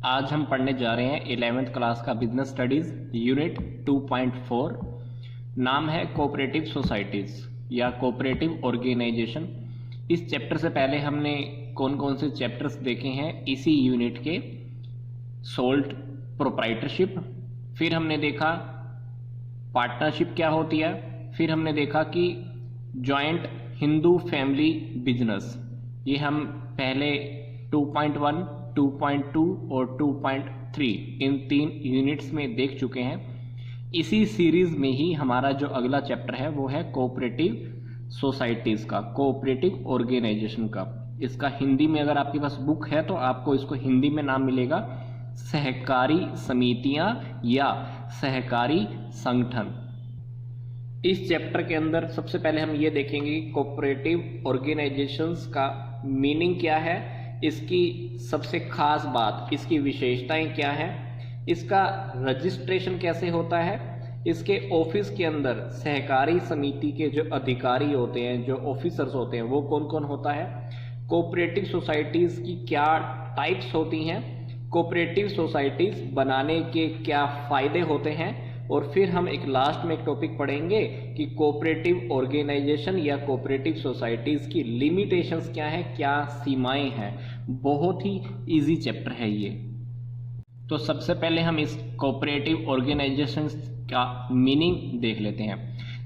आज हम पढ़ने जा रहे हैं 11th क्लास का बिजनेस स्टडीज यूनिट 2.4। नाम है कोऑपरेटिव सोसाइटीज या कोऑपरेटिव ऑर्गेनाइजेशन। इस चैप्टर से पहले हमने कौन कौन से चैप्टर्स देखे हैं इसी यूनिट के। सोल्ट प्रोप्राइटरशिप, फिर हमने देखा पार्टनरशिप क्या होती है, फिर हमने देखा कि जॉइंट हिंदू फैमिली बिजनेस। ये हम पहले 2.1, 2.2 और 2.3 इन 3 यूनिट्स में देख चुके हैं। इसी सीरीज में ही हमारा जो अगला चैप्टर है वो है कोऑपरेटिव सोसाइटीज का, कोऑपरेटिव ऑर्गेनाइजेशन का। इसका हिंदी में अगर आपके पास बुक है तो आपको इसको हिंदी में नाम मिलेगा सहकारी समितियां या सहकारी संगठन। इस चैप्टर के अंदर सबसे पहले हम ये देखेंगे कोऑपरेटिव ऑर्गेनाइजेशंस का मीनिंग क्या है, इसकी सबसे खास बात, इसकी विशेषताएं क्या है, इसका रजिस्ट्रेशन कैसे होता है, इसके ऑफिस के अंदर सहकारी समिति के जो अधिकारी होते हैं, जो ऑफिसर्स होते हैं, वो कौन कौन होता है, कोऑपरेटिव सोसाइटीज की क्या टाइप्स होती हैं, कोऑपरेटिव सोसाइटीज बनाने के क्या फायदे होते हैं, और फिर हम एक लास्ट में एक टॉपिक पढ़ेंगे कि कोऑपरेटिव ऑर्गेनाइजेशन या कोऑपरेटिव सोसाइटीज की लिमिटेशंस क्या है, क्या सीमाएं हैं। बहुत ही इजी चैप्टर है ये। तो सबसे पहले हम इस कोऑपरेटिव ऑर्गेनाइजेशन का मीनिंग देख लेते हैं।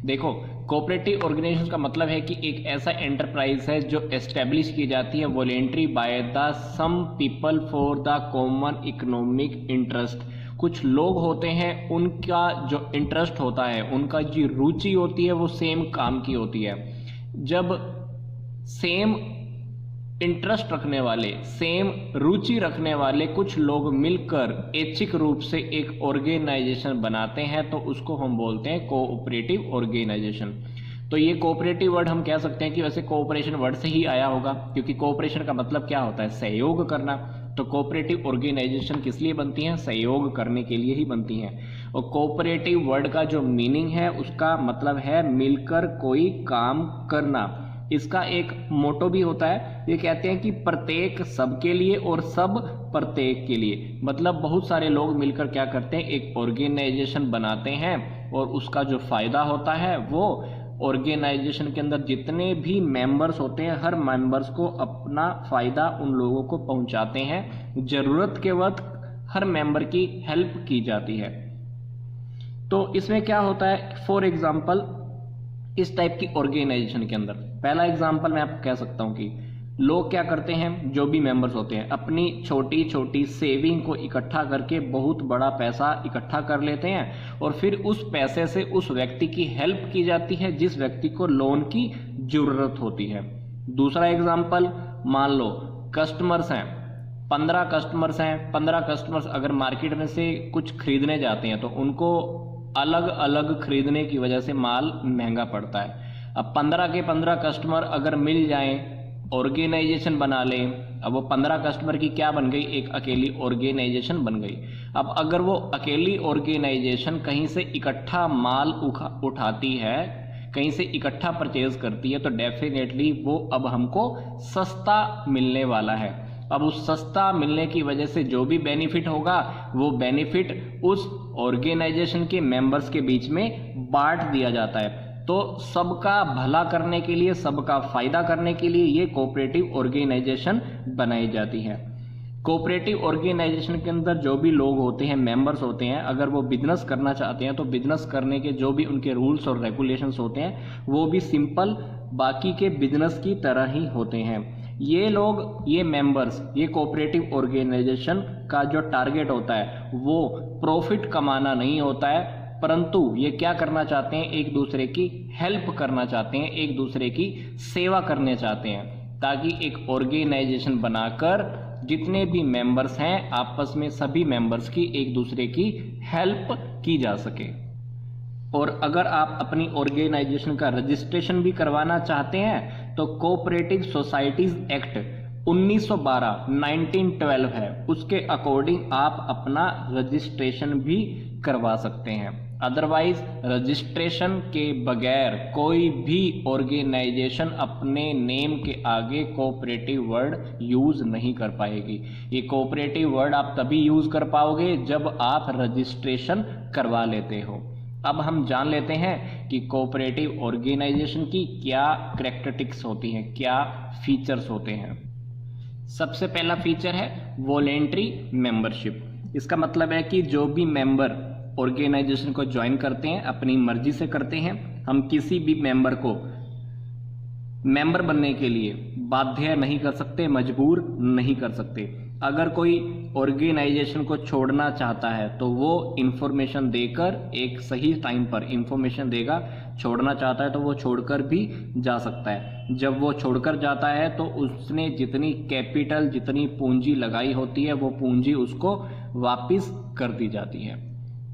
देखो, कोऑपरेटिव ऑर्गेनाइजेशन का मतलब है कि एक ऐसा एंटरप्राइज है जो एस्टेब्लिश की जाती है voluntary by the some people for the common economic interest. कुछ लोग होते हैं, उनका जो इंटरेस्ट होता है, उनका जो रुचि होती है वो सेम काम की होती है। जब सेम इंटरेस्ट रखने वाले, सेम रुचि रखने वाले कुछ लोग मिलकर ऐच्छिक रूप से एक ऑर्गेनाइजेशन बनाते हैं तो उसको हम बोलते हैं कोऑपरेटिव ऑर्गेनाइजेशन। तो ये कोऑपरेटिव वर्ड हम कह सकते हैं कि वैसे कोऑपरेशन वर्ड से ही आया होगा, क्योंकि कोऑपरेशन का मतलब क्या होता है, सहयोग करना। तो कोऑपरेटिव ऑर्गेनाइजेशन किस लिए बनती हैं, सहयोग करने के लिए ही बनती हैं। और कोऑपरेटिव वर्ड का जो मीनिंग है उसका मतलब है मिलकर कोई काम करना। इसका एक मोटो भी होता है, ये कहते हैं कि प्रत्येक सबके लिए और सब प्रत्येक के लिए। मतलब बहुत सारे लोग मिलकर क्या करते हैं, एक ऑर्गेनाइजेशन बनाते हैं और उसका जो फायदा होता है वो ऑर्गेनाइजेशन के अंदर जितने भी मेंबर्स होते हैं, हर मेंबर्स को अपना फायदा उन लोगों को पहुंचाते हैं। जरूरत के वक्त हर मेंबर की हेल्प की जाती है। तो इसमें क्या होता है, फॉर एग्जांपल इस टाइप की ऑर्गेनाइजेशन के अंदर पहला एग्जांपल मैं आपको कह सकता हूं कि लोग क्या करते हैं, जो भी मेंबर्स होते हैं अपनी छोटी छोटी सेविंग को इकट्ठा करके बहुत बड़ा पैसा इकट्ठा कर लेते हैं और फिर उस पैसे से उस व्यक्ति की हेल्प की जाती है जिस व्यक्ति को लोन की जरूरत होती है। दूसरा एग्जांपल, मान लो कस्टमर्स हैं, 15 कस्टमर्स हैं। 15 कस्टमर्स अगर मार्केट में से कुछ खरीदने जाते हैं तो उनको अलग अलग खरीदने की वजह से माल महंगा पड़ता है। अब 15 के 15 कस्टमर अगर मिल जाएं, ऑर्गेनाइजेशन बना लें, अब वो 15 कस्टमर की क्या बन गई, एक अकेली ऑर्गेनाइजेशन बन गई। अब अगर वो अकेली ऑर्गेनाइजेशन कहीं से इकट्ठा माल उठाती है, कहीं से इकट्ठा परचेज करती है, तो डेफिनेटली वो अब हमको सस्ता मिलने वाला है। अब उस सस्ता मिलने की वजह से जो भी बेनिफिट होगा वो बेनिफिट उस ऑर्गेनाइजेशन के मेंबर्स के बीच में बांट दिया जाता है। तो सबका भला करने के लिए, सबका फायदा करने के लिए ये कोऑपरेटिव ऑर्गेनाइजेशन बनाई जाती है। कोऑपरेटिव ऑर्गेनाइजेशन के अंदर जो भी लोग होते हैं, मेंबर्स होते हैं, अगर वो बिजनेस करना चाहते हैं तो बिजनेस करने के जो भी उनके रूल्स और रेगुलेशंस होते हैं वो भी सिंपल बाकी के बिजनेस की तरह ही होते हैं। ये लोग, ये मेंबर्स, ये कोऑपरेटिव ऑर्गेनाइजेशन का जो टारगेट होता है वो प्रॉफिट कमाना नहीं होता है, परंतु ये क्या करना चाहते हैं, एक दूसरे की हेल्प करना चाहते हैं, एक दूसरे की सेवा करने चाहते हैं, ताकि एक ऑर्गेनाइजेशन बनाकर जितने भी मेंबर्स हैं आपस में सभी मेंबर्स की एक दूसरे की हेल्प की जा सके। और अगर आप अपनी ऑर्गेनाइजेशन का रजिस्ट्रेशन भी करवाना चाहते हैं तो कोऑपरेटिव सोसाइटीज एक्ट 1912 है, उसके अकॉर्डिंग आप अपना रजिस्ट्रेशन भी करवा सकते हैं। अदरवाइज रजिस्ट्रेशन के बगैर कोई भी ऑर्गेनाइजेशन अपने नेम के आगे कोऑपरेटिव वर्ड यूज नहीं कर पाएगी। ये कोऑपरेटिव वर्ड आप तभी यूज कर पाओगे जब आप रजिस्ट्रेशन करवा लेते हो। अब हम जान लेते हैं कि कोऑपरेटिव ऑर्गेनाइजेशन की क्या कैरेक्टरिस्टिक्स होती हैं, क्या फीचर्स होते हैं। सबसे पहला फीचर है वॉलेंट्री मेंबरशिप। इसका मतलब है कि जो भी मेंबर ऑर्गेनाइजेशन को ज्वाइन करते हैं अपनी मर्जी से करते हैं। हम किसी भी मेंबर को मेंबर बनने के लिए बाध्य नहीं कर सकते, मजबूर नहीं कर सकते। अगर कोई ऑर्गेनाइजेशन को छोड़ना चाहता है तो वो इंफॉर्मेशन देकर एक सही टाइम पर इंफॉर्मेशन देगा। छोड़ना चाहता है तो वो छोड़कर भी जा सकता है। जब वो छोड़कर जाता है तो उसने जितनी कैपिटल, जितनी पूंजी लगाई होती है वो पूंजी उसको वापस कर दी जाती है।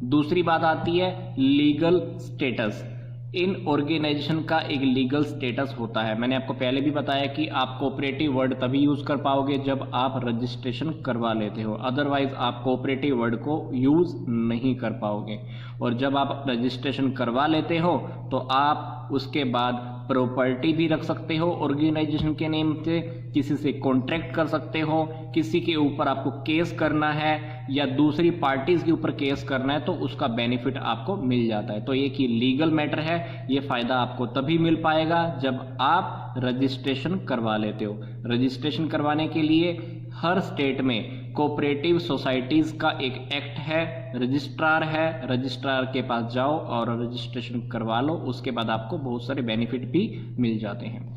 दूसरी बात आती है लीगल स्टेटस। इन ऑर्गेनाइजेशन का एक लीगल स्टेटस होता है। मैंने आपको पहले भी बताया कि आप कोऑपरेटिव वर्ड तभी यूज कर पाओगे जब आप रजिस्ट्रेशन करवा लेते हो, अदरवाइज आप कोऑपरेटिव वर्ड को यूज नहीं कर पाओगे। और जब आप रजिस्ट्रेशन करवा लेते हो तो आप उसके बाद प्रॉपर्टी भी रख सकते हो ऑर्गेनाइजेशन के नेम से, किसी से कॉन्ट्रैक्ट कर सकते हो, किसी के ऊपर आपको केस करना है या दूसरी पार्टीज के ऊपर केस करना है तो उसका बेनिफिट आपको मिल जाता है। तो ये कि लीगल मैटर है, ये फायदा आपको तभी मिल पाएगा जब आप रजिस्ट्रेशन करवा लेते हो। रजिस्ट्रेशन करवाने के लिए हर स्टेट में कोऑपरेटिव सोसाइटीज का एक एक्ट है, रजिस्ट्रार है, रजिस्ट्रार के पास जाओ और रजिस्ट्रेशन करवा लो, उसके बाद आपको बहुत सारे बेनिफिट भी मिल जाते हैं।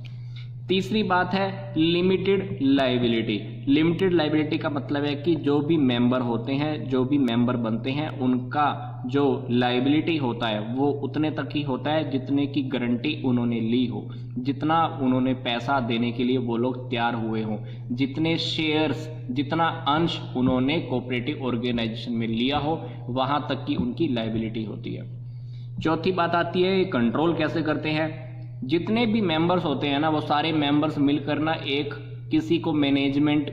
तीसरी बात है लिमिटेड लायबिलिटी। लिमिटेड लायबिलिटी का मतलब है कि जो भी मेंबर होते हैं, जो भी मेंबर बनते हैं, उनका जो लायबिलिटी होता है वो उतने तक ही होता है जितने की गारंटी उन्होंने ली हो, जितना उन्होंने पैसा देने के लिए वो लोग तैयार हुए हों, जितने शेयर्स, जितना अंश उन्होंने कोऑपरेटिव ऑर्गेनाइजेशन में लिया हो, वहां तक की उनकी लायबिलिटी होती है। चौथी बात आती है कंट्रोल कैसे करते हैं। जितने भी मेंबर्स होते हैं ना, वो सारे मेंबर्स मिलकर ना एक किसी को मैनेजमेंट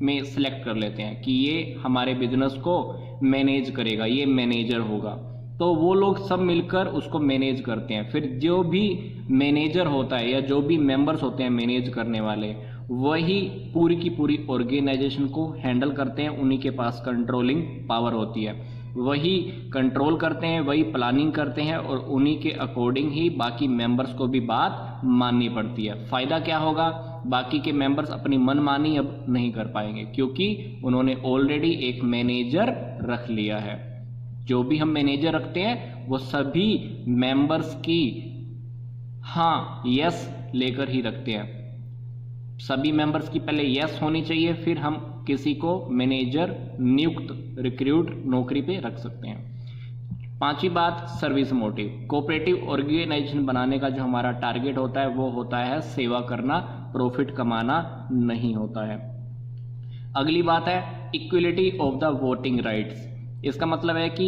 में सिलेक्ट कर लेते हैं कि ये हमारे बिजनेस को मैनेज करेगा, ये मैनेजर होगा। तो वो लोग सब मिलकर उसको मैनेज करते हैं। फिर जो भी मैनेजर होता है या जो भी मेंबर्स होते हैं मैनेज करने वाले, वही पूरी की पूरी ऑर्गेनाइजेशन को हैंडल करते हैं। उन्हीं के पास कंट्रोलिंग पावर होती है, वही कंट्रोल करते हैं, वही प्लानिंग करते हैं और उन्हीं के अकॉर्डिंग ही बाकी मेंबर्स को भी बात माननी पड़ती है। फायदा क्या होगा, बाकी के मेंबर्स अपनी मनमानी अब नहीं कर पाएंगे क्योंकि उन्होंने ऑलरेडी एक मैनेजर रख लिया है। जो भी हम मैनेजर रखते हैं वो सभी मेंबर्स की हाँ यस लेकर ही रखते हैं। सभी मेंबर्स की पहले यस होनी चाहिए, फिर हम किसी को मैनेजर नियुक्त, रिक्रूट, नौकरी पे रख सकते हैं। पांचवी बात सर्विस मोटिव। कोऑपरेटिव ऑर्गेनाइजेशन बनाने का जो हमारा टारगेट होता है वो होता है सेवा करना, प्रॉफिट कमाना नहीं होता है। अगली बात है equality of the voting rights. इसका मतलब है कि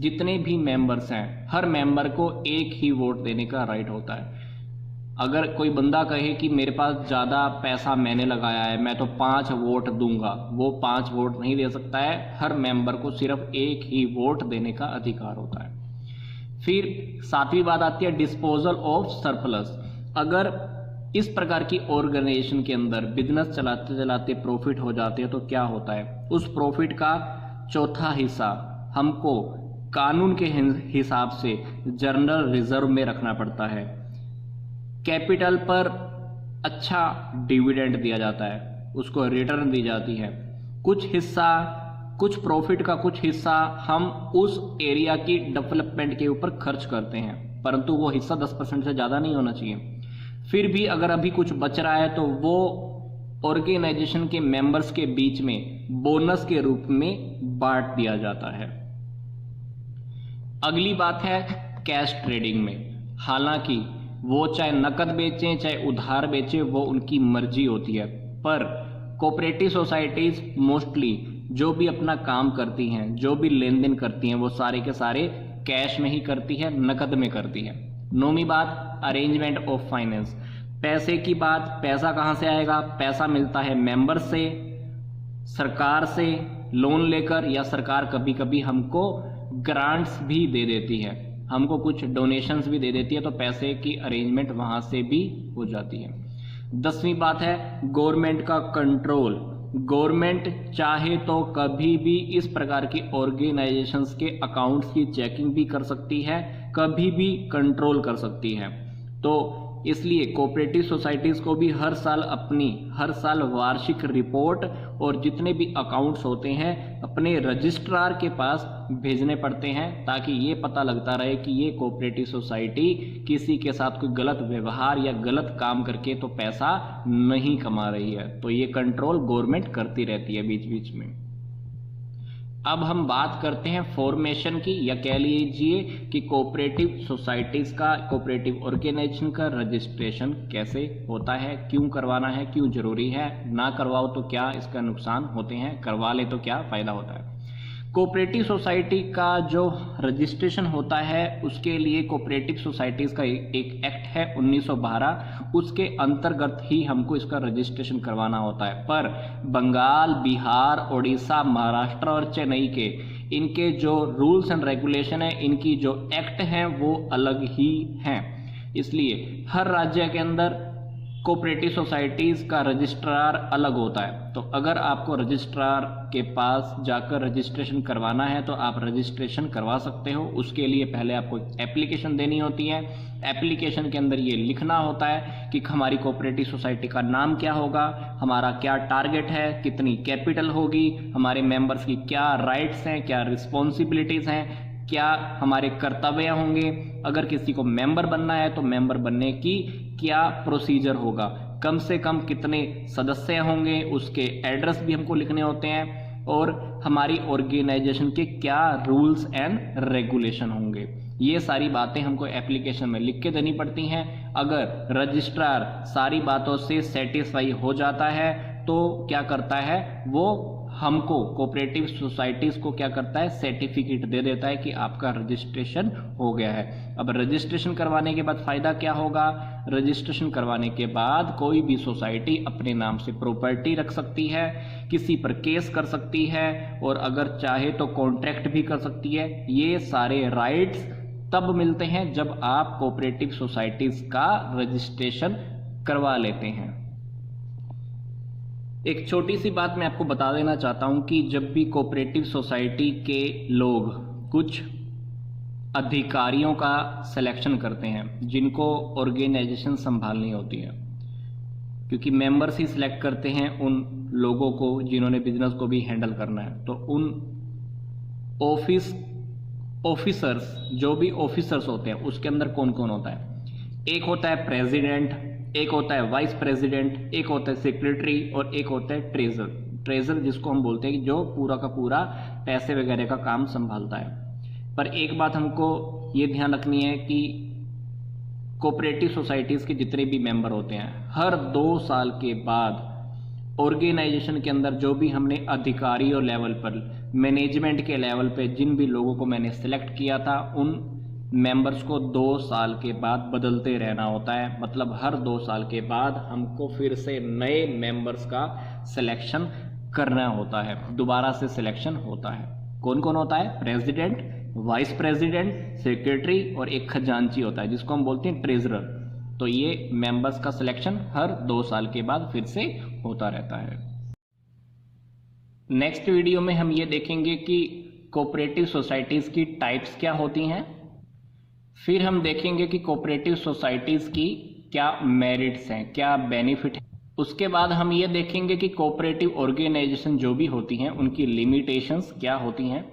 जितने भी मेंबर्स हैं हर मेंबर को एक ही वोट देने का राइट होता है। अगर कोई बंदा कहे कि मेरे पास ज़्यादा पैसा मैंने लगाया है, मैं तो 5 वोट दूंगा, वो 5 वोट नहीं दे सकता है। हर मेंबर को सिर्फ एक ही वोट देने का अधिकार होता है। फिर सातवीं बात आती है डिस्पोजल ऑफ सरप्लस। अगर इस प्रकार की ऑर्गेनाइजेशन के अंदर बिजनेस चलाते चलाते प्रॉफिट हो जाते हैं तो क्या होता है, उस प्रॉफिट का चौथा हिस्सा हमको कानून के हिसाब से जनरल रिजर्व में रखना पड़ता है। कैपिटल पर अच्छा डिविडेंड दिया जाता है, उसको रिटर्न दी जाती है। कुछ हिस्सा, कुछ प्रॉफिट का कुछ हिस्सा हम उस एरिया की डेवलपमेंट के ऊपर खर्च करते हैं, परंतु वो हिस्सा 10% से ज़्यादा नहीं होना चाहिए। फिर भी अगर अभी कुछ बच रहा है तो वो ऑर्गेनाइजेशन के मेंबर्स के बीच में बोनस के रूप में बांट दिया जाता है। अगली बात है कैश ट्रेडिंग में। हालांकि वो चाहे नकद बेचें चाहे उधार बेचें, वो उनकी मर्जी होती है, पर कोऑपरेटिव सोसाइटीज मोस्टली जो भी अपना काम करती हैं, जो भी लेन देन करती हैं, वो सारे के सारे कैश में ही करती है, नकद में करती है। नौवीं बात अरेंजमेंट ऑफ फाइनेंस। पैसे की बात, पैसा कहाँ से आएगा, पैसा मिलता है मेंबर से, सरकार से लोन लेकर, या सरकार कभी कभी हमको ग्रांट्स भी दे देती है, हमको कुछ डोनेशंस भी दे देती है, तो पैसे की अरेंजमेंट वहाँ से भी हो जाती है। 10वीं बात है गवर्नमेंट का कंट्रोल। गवर्नमेंट चाहे तो कभी भी इस प्रकार की ऑर्गेनाइजेशंस के अकाउंट्स की चेकिंग भी कर सकती है, कभी भी कंट्रोल कर सकती है। तो इसलिए कोऑपरेटिव सोसाइटीज़ को भी हर साल वार्षिक रिपोर्ट और जितने भी अकाउंट्स होते हैं अपने रजिस्ट्रार के पास भेजने पड़ते हैं, ताकि ये पता लगता रहे कि ये कोऑपरेटिव सोसाइटी किसी के साथ कोई गलत व्यवहार या गलत काम करके तो पैसा नहीं कमा रही है। तो ये कंट्रोल गवर्नमेंट करती रहती है बीच बीच में। अब हम बात करते हैं फॉर्मेशन की, या कह लीजिए कि कोऑपरेटिव सोसाइटीज़ का, कोऑपरेटिव ऑर्गेनाइजेशन का रजिस्ट्रेशन कैसे होता है, क्यों करवाना है, क्यों ज़रूरी है, ना करवाओ तो क्या इसका नुकसान होते हैं, करवा ले तो क्या फ़ायदा होता है। कोऑपरेटिव सोसाइटी का जो रजिस्ट्रेशन होता है उसके लिए कोऑपरेटिव सोसाइटीज़ का एक एक्ट है 1912, उसके अंतर्गत ही हमको इसका रजिस्ट्रेशन करवाना होता है। पर बंगाल, बिहार, उड़ीसा, महाराष्ट्र और चेन्नई के इनके जो रूल्स एंड रेगुलेशन है, इनकी जो एक्ट हैं वो अलग ही हैं। इसलिए हर राज्य के अंदर कोऑपरेटिव सोसाइटीज़ का रजिस्ट्रार अलग होता है। तो अगर आपको रजिस्ट्रार के पास जाकर रजिस्ट्रेशन करवाना है तो आप रजिस्ट्रेशन करवा सकते हो। उसके लिए पहले आपको एप्लीकेशन देनी होती है। एप्लीकेशन के अंदर ये लिखना होता है कि हमारी कोऑपरेटिव सोसाइटी का नाम क्या होगा, हमारा क्या टारगेट है, कितनी कैपिटल होगी, हमारे मेंबर्स की क्या राइट्स हैं, क्या रिस्पॉन्सिबिलिटीज़ हैं, क्या हमारे कर्तव्य होंगे, अगर किसी को मेंबर बनना है तो मेंबर बनने की क्या प्रोसीजर होगा, कम से कम कितने सदस्य होंगे, उसके एड्रेस भी हमको लिखने होते हैं, और हमारी ऑर्गेनाइजेशन के क्या रूल्स एंड रेगुलेशन होंगे। ये सारी बातें हमको एप्लीकेशन में लिख के देनी पड़ती हैं। अगर रजिस्ट्रार सारी बातों से सेटिस्फाई हो जाता है तो क्या करता है, वो हमको कोऑपरेटिव सोसाइटीज़ को क्या करता है, सर्टिफिकेट दे देता है कि आपका रजिस्ट्रेशन हो गया है। अब रजिस्ट्रेशन करवाने के बाद फ़ायदा क्या होगा, रजिस्ट्रेशन करवाने के बाद कोई भी सोसाइटी अपने नाम से प्रॉपर्टी रख सकती है, किसी पर केस कर सकती है, और अगर चाहे तो कॉन्ट्रैक्ट भी कर सकती है। ये सारे राइट्स तब मिलते हैं जब आप कोऑपरेटिव सोसाइटीज़ का रजिस्ट्रेशन करवा लेते हैं। एक छोटी सी बात मैं आपको बता देना चाहता हूं कि जब भी कोऑपरेटिव सोसाइटी के लोग कुछ अधिकारियों का सिलेक्शन करते हैं जिनको ऑर्गेनाइजेशन संभालनी होती है, क्योंकि मेंबर्स ही सिलेक्ट करते हैं उन लोगों को जिन्होंने बिजनेस को भी हैंडल करना है, तो उन ऑफिसर्स जो भी ऑफिसर्स होते हैं उसके अंदर कौन कौन होता है, एक होता है प्रेसिडेंट, एक होता है वाइस प्रेसिडेंट, एक होता है सेक्रेटरी, और एक होता है ट्रेजर जिसको हम बोलते हैं कि जो पूरा का पूरा पैसे वगैरह का काम संभालता है। पर एक बात हमको ये ध्यान रखनी है कि कोऑपरेटिव सोसाइटीज़ के जितने भी मेंबर होते हैं हर 2 साल के बाद ऑर्गेनाइजेशन के अंदर जो भी हमने अधिकारियों लेवल पर, मैनेजमेंट के लेवल पे जिन भी लोगों को मैंने सिलेक्ट किया था उन मेंबर्स को 2 साल के बाद बदलते रहना होता है। मतलब हर 2 साल के बाद हमको फिर से नए मेंबर्स का सिलेक्शन करना होता है, दोबारा से सिलेक्शन होता है। कौन कौन होता है, प्रेसिडेंट, वाइस प्रेसिडेंट, सेक्रेटरी, और एक खजांची होता है जिसको हम बोलते हैं ट्रेजरर। तो ये मेंबर्स का सिलेक्शन हर 2 साल के बाद फिर से होता रहता है। नेक्स्ट वीडियो में हम ये देखेंगे कि कोऑपरेटिव सोसाइटीज़ की टाइप्स क्या होती हैं, फिर हम देखेंगे कि कोऑपरेटिव सोसाइटीज़ की क्या मेरिट्स हैं, क्या बेनिफिट है। उसके बाद हम ये देखेंगे कि कोऑपरेटिव ऑर्गेनाइजेशन जो भी होती हैं उनकी लिमिटेशंस क्या होती हैं।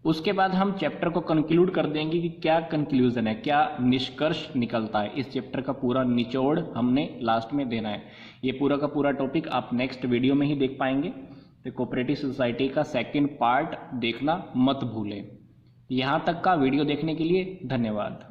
उसके बाद हम चैप्टर को कंक्लूड कर देंगे कि क्या कंक्लूजन है, क्या निष्कर्ष निकलता है। इस चैप्टर का पूरा निचोड़ हमने लास्ट में देना है। ये पूरा का पूरा टॉपिक आप नेक्स्ट वीडियो में ही देख पाएंगे। तो कोऑपरेटिव सोसाइटी का सेकंड पार्ट देखना मत भूलें। यहाँ तक का वीडियो देखने के लिए धन्यवाद।